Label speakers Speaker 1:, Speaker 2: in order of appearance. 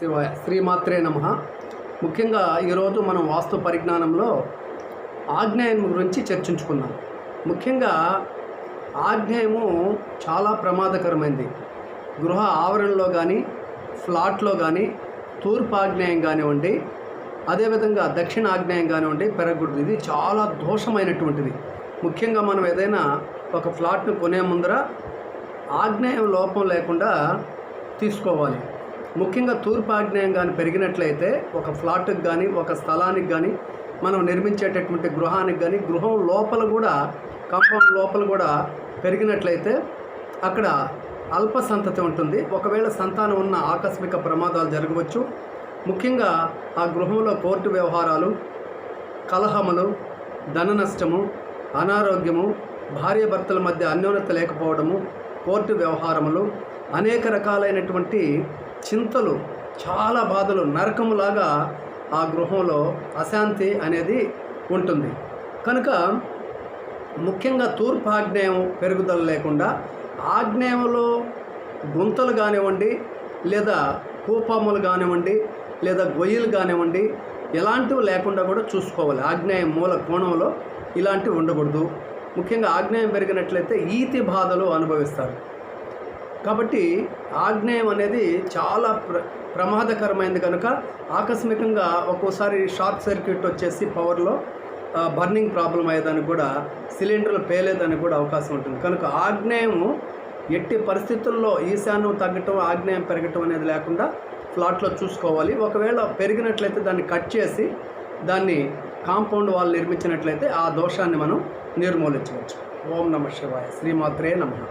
Speaker 1: శివాయ శ్రీమాత్రే నమః. ముఖ్యంగా ఈరోజు మనం వాస్తు పరిజ్ఞానంలో ఆగ్నేయం గురించి చర్చించుకుందాం. ముఖ్యంగా ఆగ్నేయము చాలా ప్రమాదకరమైనది. గృహ ఆవరణలో కానీ ఫ్లాట్లో కానీ తూర్పు ఆగ్నేయం కానివ్వండి, అదేవిధంగా దక్షిణ ఆగ్నేయం కానివ్వండి పెరగకూడదు. ఇది చాలా దోషమైనటువంటిది. ముఖ్యంగా మనం ఏదైనా ఒక ఫ్లాట్ను కొనే ముందర ఆగ్నేయం లోపం లేకుండా తీసుకోవాలి. ముఖ్యంగా తూర్పు ఆగ్నేయం కానీ పెరిగినట్లయితే ఒక ఫ్లాట్కి కానీ ఒక స్థలానికి కానీ మనం నిర్మించేటటువంటి గృహానికి కానీ గృహం లోపల కూడా కాంపౌండ్ లోపల కూడా పెరిగినట్లయితే అక్కడ అల్ప సంతతి ఉంటుంది. ఒకవేళ సంతానం ఉన్న ఆకస్మిక ప్రమాదాలు జరగవచ్చు. ముఖ్యంగా ఆ గృహంలో కోర్టు వ్యవహారాలు, కలహములు, ధన నష్టము, అనారోగ్యము, భార్యాభర్తల మధ్య అన్యోన్యత లేకపోవడము, కోర్టు వ్యవహారములు, అనేక రకాలైనటువంటి చింతలు, చాలా బాధలు, నరకములాగా ఆ గృహంలో అశాంతి అనేది ఉంటుంది. కనుక ముఖ్యంగా తూర్పు ఆగ్నేయం పెరుగుదల లేకుండా ఆగ్నేయంలో గుంతలు కానివ్వండి, లేదా కూపములు కానివ్వండి, లేదా గొయ్యలు కానివ్వండి, ఎలాంటివి లేకుండా కూడా చూసుకోవాలి. ఆగ్నేయం మూల కోణంలో ఇలాంటివి ఉండకూడదు. ముఖ్యంగా ఆగ్నేయం పెరిగినట్లయితే ఈతి బాధలు అనుభవిస్తారు. కాబట్టి ఆగ్నేయం అనేది చాలా ప్రమాదకరమైనది. కనుక ఆకస్మికంగా ఒక్కోసారి షార్ట్ సర్క్యూట్ వచ్చేసి పవర్లో బర్నింగ్ ప్రాబ్లం అయ్యేదానికి కూడా, సిలిండర్లు పేలేదానికి కూడా అవకాశం ఉంటుంది. కనుక ఆగ్నేయము ఎట్టి పరిస్థితుల్లో ఈశాన్యం తగ్గటం, ఆగ్నేయం పెరగటం అనేది లేకుండా ఫ్లాట్లో చూసుకోవాలి. ఒకవేళ పెరిగినట్లయితే దాన్ని కట్ చేసి దాన్ని కాంపౌండ్ వాల్ నిర్మించినట్లయితే ఆ దోషాన్ని మనం నిర్మూలించవచ్చు. ఓం నమః శివాయ శ్రీమాత్రే నమః.